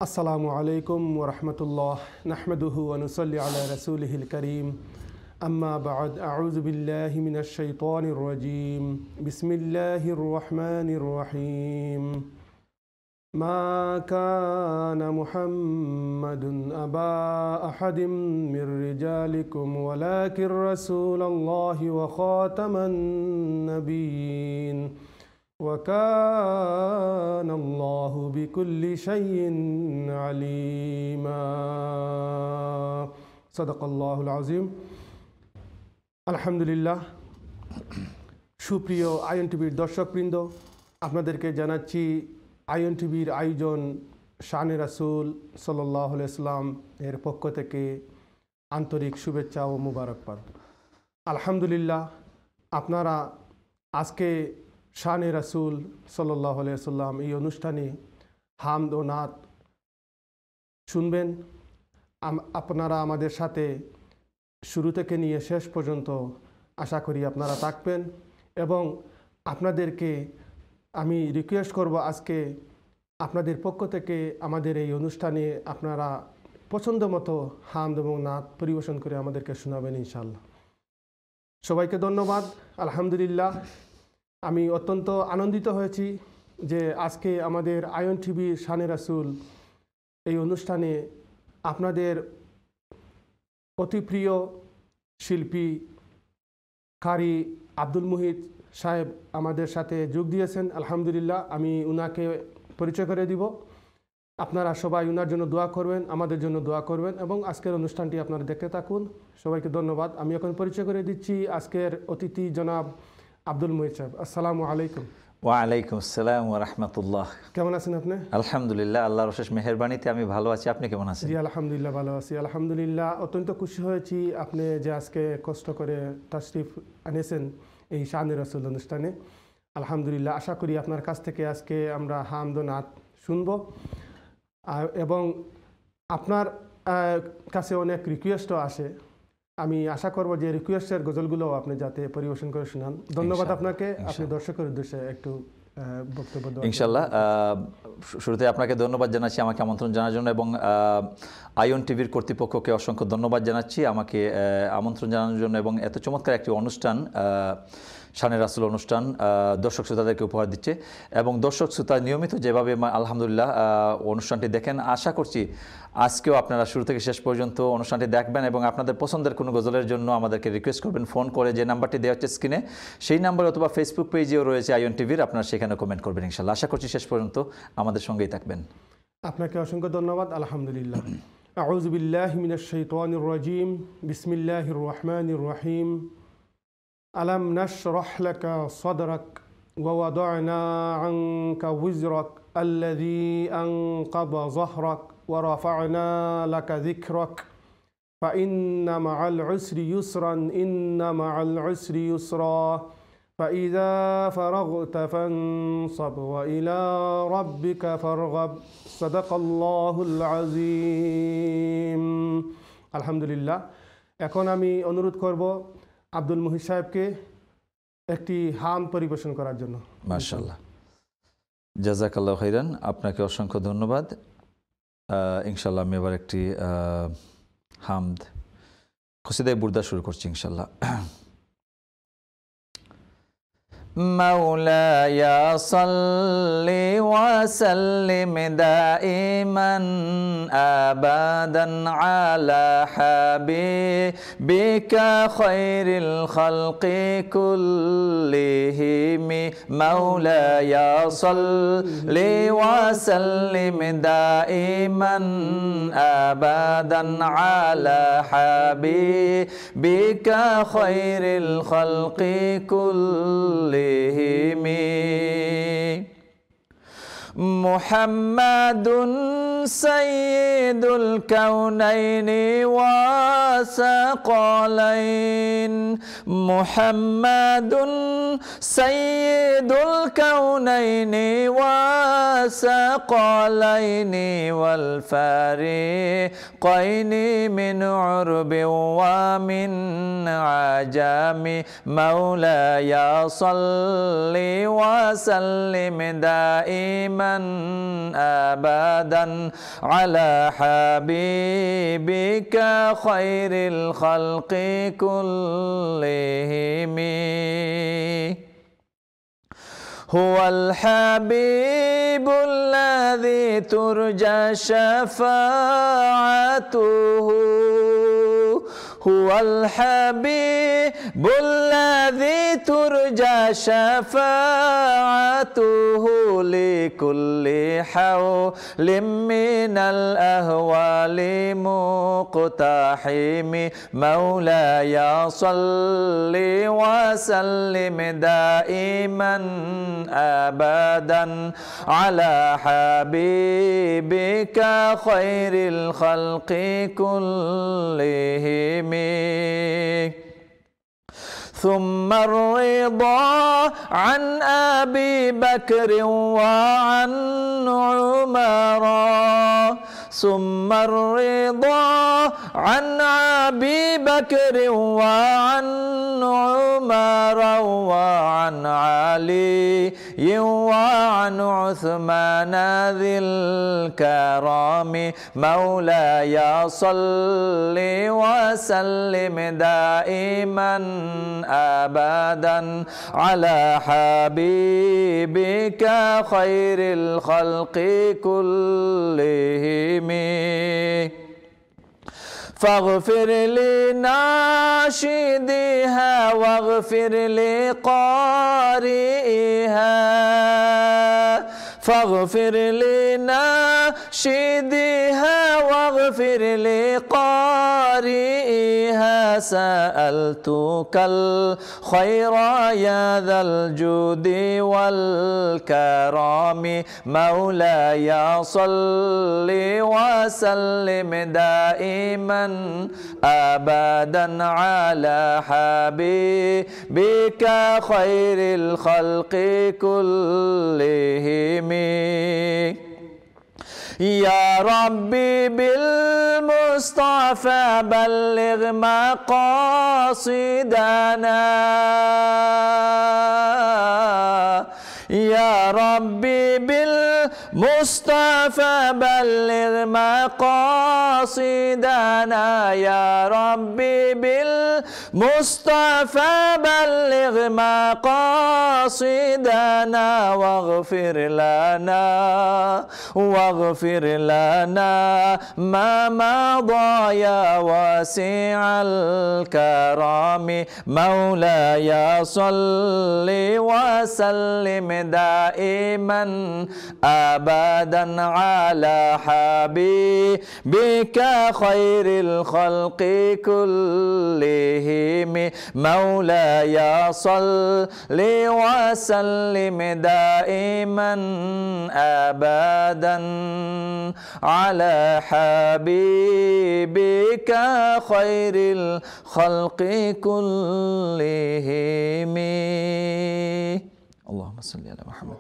আসসালামু আলাইকুম ওয়া রাহমাতুল্লাহ নাহমাদুহু ওয়া নুসাল্লি আলা রাসূলিহিল কারীম আম্মা বা'দ আউযু বিল্লাহি মিনাশ শাইতানির রাজীম বিসমিল্লাহির রহমানির রহিম মা কানা মুহাম্মাদুন আবা আহাদিম মির রিজালিকুম ওয়ালাকির রাসূলুল্লাহি ওয়া খাতামান নাবিয়্যিন وكان الله بكل شيء عليما صدق الله العظيم আলহামদুলিল্লাহ। সুপ্রিয় আইএন টিভির দর্শকবৃন্দ, আপনাদেরকে জানাচ্ছি আইএন টিভির আয়োজন শানে রাসূল সাল্লাল্লাহু আলাইহি ওয়াসাল্লাম এর পক্ষ থেকে আন্তরিক শুভেচ্ছা ও মুবারকবাদ। আলহামদুলিল্লাহ, আপনারা আজকে শানে রাসূল সাল্লাল্লাহু আলাইহি ওয়াসাল্লাম এই অনুষ্ঠানে হামদ ও নাত শুনবেন। আপনারা আমাদের সাথে শুরু থেকে নিয়ে শেষ পর্যন্ত আশা করি আপনারা থাকবেন এবং আপনাদেরকে আমি রিকোয়েস্ট করব আজকে আপনাদের পক্ষ থেকে আমাদের এই অনুষ্ঠানে আপনারা পছন্দ মতো হামদ এবং নাত পরিবেশন করে আমাদেরকে শোনাবেন ইনশাআল্লাহ। সবাইকে ধন্যবাদ। আলহামদুলিল্লাহ, আমি অত্যন্ত আনন্দিত হয়েছি যে আজকে আমাদের আইএন টিভি শানে রাসূল এই অনুষ্ঠানে আপনাদের অতি প্রিয় শিল্পী কারি আব্দুল মুহিত সাহেব আমাদের সাথে যোগ দিয়েছেন। আলহামদুলিল্লাহ, আমি উনাকে পরিচয় করে দিব। আপনারা সবাই উনার জন্য দোয়া করবেন, আমাদের জন্য দোয়া করবেন এবং আজকের অনুষ্ঠানটি আপনারা দেখতে থাকুন। সবাইকে ধন্যবাদ। আমি এখন পরিচয় করে দিচ্ছি আজকের অতিথি জনাব আব্দুল মুহিত সাহেব। আসসালামু আলাইকুম। ওয়ালাইকুম আসসালাম ওয়া রাহমাতুল্লাহ। কেমন আছেন আপনি? আলহামদুলিল্লাহ, আল্লাহর অশেষ মেহেরবানিতে আমি ভালো আছি। আপনি কেমন আছেন? জি আলহামদুলিল্লাহ, ভালো আছি। আলহামদুলিল্লাহ, অত্যন্ত খুশি হয়েছি আপনি যে আজকে কষ্ট করে তাশরিফ আনেছেন এই শানে রাসূল অনুষ্ঠানে। আলহামদুলিল্লাহ, আশা করি আপনার কাছ থেকে আজকে আমরা হামদ ও নাত শুনব এবং আপনার কাছে অনেক রিকোয়েস্টও আসে। আমি আশা করব যে রিকোয়েস্টের গজলগুলো আপনি যাতে পরিবেশন করে শোনান। ধন্যবাদ আপনাকে। আপনি দর্শকের উদ্দেশ্যে একটু বক্তব্য দেন ইনশাআল্লাহ। শুরুতে আপনাকে ধন্যবাদ জানাচ্ছি আমাকে আমন্ত্রণ জানার জন্য এবং আইএন টিভির কর্তৃপক্ষকে অসংখ্য ধন্যবাদ জানাচ্ছি আমাকে আমন্ত্রণ জানানোর জন্য এবং এত চমৎকার একটি অনুষ্ঠান শানে রাসূল অনুষ্ঠান দর্শক শ্রোতাদেরকে উপহার দিচ্ছে এবং দর্শক শ্রোতা নিয়মিত যেভাবে আলহামদুলিল্লাহ অনুষ্ঠানটি দেখেন, আশা করছি আজকেও আপনারা শুরু থেকে শেষ পর্যন্ত অনুষ্ঠানটি দেখবেন এবং আপনাদের পছন্দের কোনো গজলের জন্য আমাদেরকে রিকোয়েস্ট করবেন ফোন করে। যে নাম্বারটি দেওয়া হচ্ছে স্ক্রিনে, সেই নাম্বার অথবা ফেসবুক পেজেও রয়েছে আইএন টিভির, আপনারা সেখানে কমেন্ট করবেন ইনশাআল্লাহ। আশা করছি শেষ পর্যন্ত আমাদের সঙ্গেই থাকবেন। আপনাকে অসংখ্য ধন্যবাদ। আলহামদুলিল্লাহ। আউযু বিল্লাহি মিনাশ শাইতানির রাজীম বিসমিল্লাহির রহমানির রহিম আলাম নাশরাহ লাকা সাদরাক ওয়া ওয়াদা'না আনকা উযরাক আল্লাযী আনকাযা যাহরাক ওয়া রাফা'না লাকা যিকরাক ফাইন্না মা'আল উসরি ইউসরান ইন্না মা'আল উসরি ইউসরা ফাইযা ফারাগতা ফানসাব ওয়া ইলা রাব্বিকা ফারগাব সাদাকাল্লাহুল আযীম। আলহামদুলিল্লাহ। এখন আমি অনুরোধ করব আব্দুল মুহিত সাহেবকে একটি হাম পরিবেশন করার জন্য। মাশাআল্লাহ, জাযাকাল্লাহু খাইরান। আপনাকে অসংখ্য ধন্যবাদ। ইনশাআল্লাহ আমি এবার একটি হামদ কসিদায়ে বুরদা শুরু করছি ইনশাআল্লাহ। مولاي صل وسلم دائما أبدا على حبيبك خير الخلق كلهم مولاي صل وسلم دائما أبدا على حبيبك خير الخلق كلهم محمد سيد الكونين وثقلين محمد سيد الكونين وثقلين والفريقين من عرب ومن عجم مولاي صل وسلم دائما أبدا على حبيبك خير الخلق كلهم. هو الحبيب الذي ترجى شفاعته، هو الحبيب الذي ترجى شفاعته لكل حول من الأهوال مقتحم. مولاي صل وسلم دائما أبدا على حبيبك خير الخلق كلهم. ثم الرضا عن أبي بكر وعن عمر، ثم الرضا عن أبي بكر وعن عمر وعن علي وعن عثمان ذي الكرام. مولاي صل وسلم دائما أبدا على حبيبك خير الخلق كلهم. فاغفر لناشدها واغفر لقارئها، فاغفر لناشدها واغفر لقارئها. سألتك الخير يا ذا الجود والكرم. مولاي صل وسلم دائما أبدا على حبيبك خير الخلق كلهم. يا ربي بالمصطفى بلغ مقاصدنا، يا ربي بالمصطفى بلغ مقاصدنا، يا ربي بالمصطفى بلغ مقاصدنا. واغفر لنا واغفر لنا ما مضى يا واسع الكرم. مولاي صل وسلم دائما أبدا على حبيبك خير الخلق كلهم. مولاي صل وسلم دائما أبدا على حبيبك خير الخلق كلهم. اللهم صل على محمد।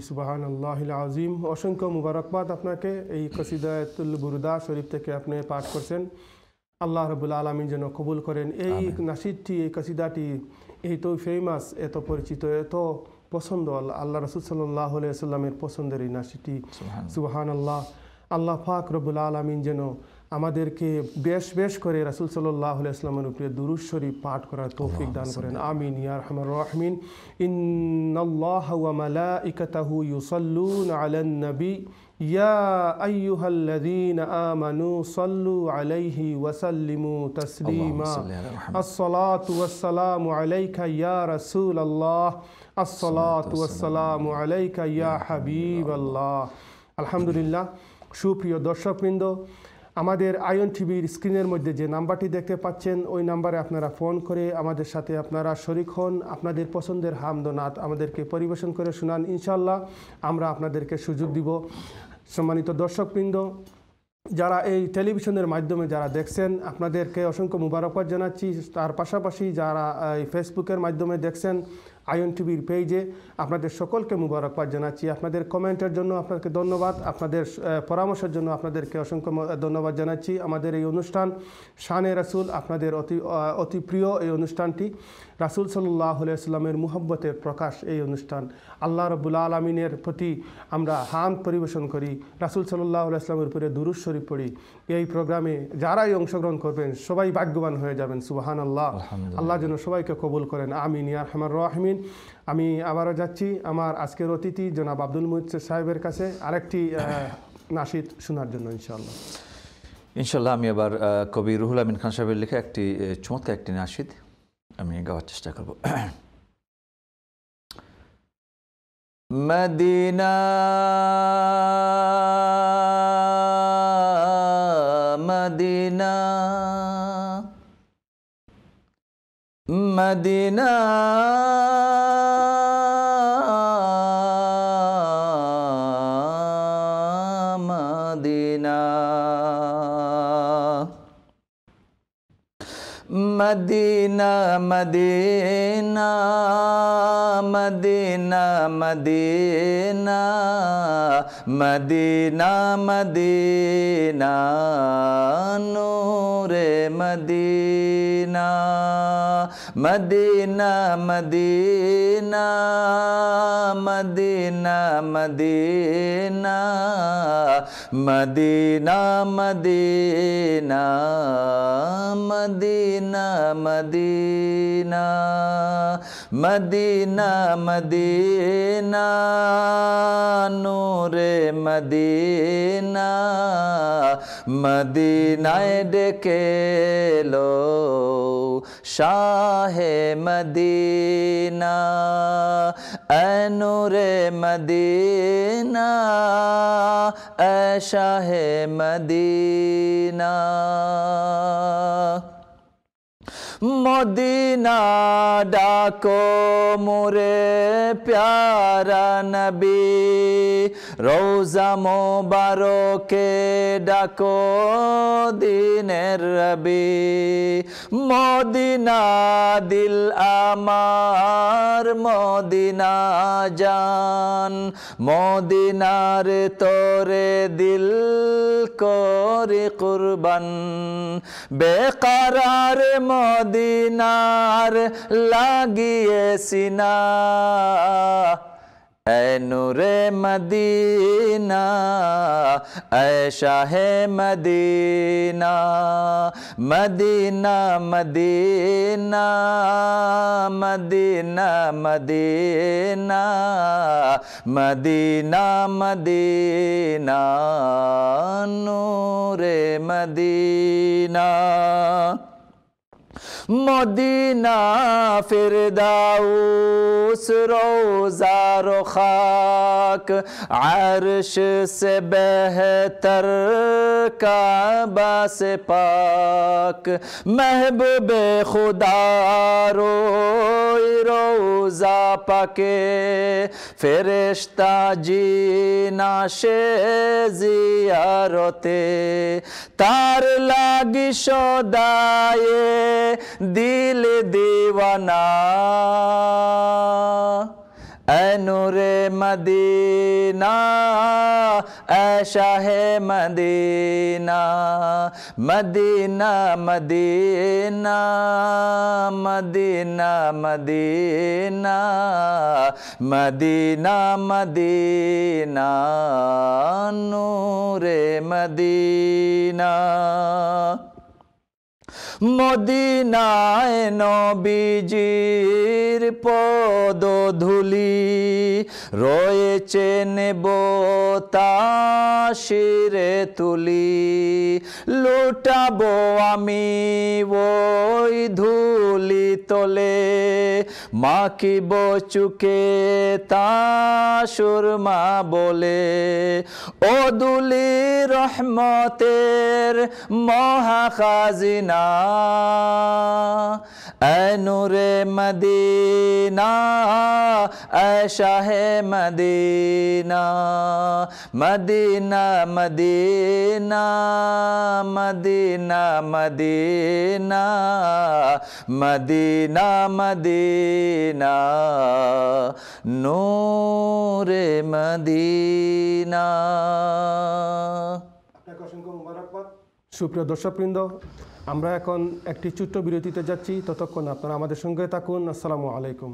সুবহানাল্লাহিল আযীম। অসংখ্য মুবারকবাদ আপনাকে, এই কসিদাতুল বুরদা শরীফ থেকে আপনি পাঠ করছেন। আল্লাহ রাব্বুল আলামিন যেন কবুল করেন। এই নাশিদটি, এই কসিদাটি এত ফেমাস, এত পরিচিত, এত পছন্দ, আল্লাহ রাসূল সাল্লাল্লাহু আলাইহি ওয়াসাল্লামের পছন্দের এই নাশিদটি। সুবহানাল্লাহ। আল্লাহ পাক রব্বুল আলামিন যেন আমাদেরকে বেশ বেশ করে রাসূল সাল্লাল্লাহু আলাইহি ওয়াসাল্লামের উপরে দুরূদ শরীফ পাঠ করার তৌফিক দান করেন। আমিন ইয়া আরহামার রাহিমিন। ইন্নাল্লাহা ওয়া মালাইকাতাহু ইউসাল্লুনা আলান নবী ইয়া আইয়ুহাল্লাযীনা আমানু সাল্লু আলাইহি ওয়া সাল্লিমু তাসলিমা। আসসালাতু ওয়াসসালামু আলাইকা ইয়া রাসূলাল্লাহ, আসসালাতু ওয়াসসালামু আলাইকা ইয়া হাবিবাল্লাহ। আলহামদুলিল্লাহ। সুপ্রিয় দর্শকবৃন্দ, আমাদের আয়ন টিভির স্ক্রিনের মধ্যে যে নাম্বারটি দেখতে পাচ্ছেন, ওই নাম্বারে আপনারা ফোন করে আমাদের সাথে আপনারা শরীক হন, আপনাদের পছন্দের হামদনাত আমাদেরকে পরিবেশন করে শোনান। ইনশাআল্লাহ আমরা আপনাদেরকে সুযোগ দিব। সম্মানিত দর্শকবৃন্দ, যারা এই টেলিভিশনের মাধ্যমে যারা দেখছেন, আপনাদেরকে অসংখ্য মুবারকবাদ জানাচ্ছি। তার পাশাপাশি যারা এই ফেসবুকের মাধ্যমে দেখছেন, আইয়ন টিভির পেজে আপনাদের সকলকে মুবারকবাদ জানাচ্ছি। আপনাদের কমেন্টের জন্য আপনাদেরকে ধন্যবাদ, আপনাদের পরামর্শের জন্য আপনাদেরকে অসংখ্য ধন্যবাদ জানাচ্ছি। আমাদের এই অনুষ্ঠান শানে রাসূল, আপনাদের অতি প্রিয় এই অনুষ্ঠানটি, রাসূল সাল্লাল্লাহু আলাইহি ওয়াসাল্লামের মুহাব্বতের প্রকাশ এই অনুষ্ঠান। আল্লাহ রাব্বুল আলামিনের প্রতি আমরা হামদ পরিবেশন করি, রাসূল সাল্লাল্লাহু আলাইহি ওয়াসাল্লামের উপরে দুরূদ শরীফ পড়ি। এই প্রোগ্রামে যারাই অংশগ্রহণ করবেন সবাই ভাগ্যবান হয়ে যাবেন। সুবহানাল্লাহ। আল্লাহ যেন সবাইকে কবুল করেন, আমিন ইয়া আরহামার রাহিমিন। আমি আবারও যাচ্ছি আমার আজকের অতিথি জনাব আব্দুল মুহিত সাহেবের কাছে আরেকটি নাশিদ শোনার জন্য ইনশাআল্লাহ। ইনশাল্লাহ আমি আবার কবি রুহুল আমিন খান সাহেবের লেখা একটি চমৎকার একটি নাশিদ আমি গাওয়ার চেষ্টা করব। মদিনা মদিনা মদিনা মদিনা মদিনা মদিনা মদিনা মদিনা মদিনা নূরে মদিনা মদিনা মদিনা মদিনা মদিনা মদিনা মদিনা মদিনা মদিনা মদিনা মদিনা নূরে মদিনা মদিনায় ডেকে লো শাহে মদিনা এ নূরে মদিনা এ শাহে মদিনা মদিনা ডাকো মোরে প্যারা নবী রোজা মোবারকে ডাকো দিনের রবি মদিনা দিল আমার মদিনা জান মদিনার তোরে দিল করে কুরবান বেকারার মদিনার লাগিয়ে সিনা এ নূরে মদিনা এ শাহে মদিনা মদিনা মদিনা মদিনা মদিনা মদিনা মদিনা নূরে মদিনা মদিনা ফিরদাউস রোজার খাক আরশ से बेहतर काबा से पाक महबूब खुदा रोई रोजा पाके ফেরেশতা জিনা সে জিয়ারতে তার লাগি সদায়ে দিল দিওয়ানা এ নূরে মদিনা এ শাহে মদিনা মদিনা মদিনা মদিনা মদিনা মদিনা মদিনা নূরে মদিনা মদিনায় নবীজির পদধূলি রয়েছে নেব তাশিরে তুলি লুটাবো আমি ওই ধুলি তোলে মাখিব চুকে তা সুরমা বলে ও দুলি রহমতের মহা খাজিনা ऐ नूरे मदीना ऐ शाहे मदीना मदीना मदीना मदीना मदीना मदीना मदीना नूरे मदीना। আপনাকে অসংখ্য মোবারকবাদ। সুপ্রিয় দর্শকবৃন্দ, আমরা এখন একটি ছোট্ট বিরতিতে যাচ্ছি, ততক্ষণ আপনারা আমাদের সঙ্গে থাকুন। আসসালামু আলাইকুম।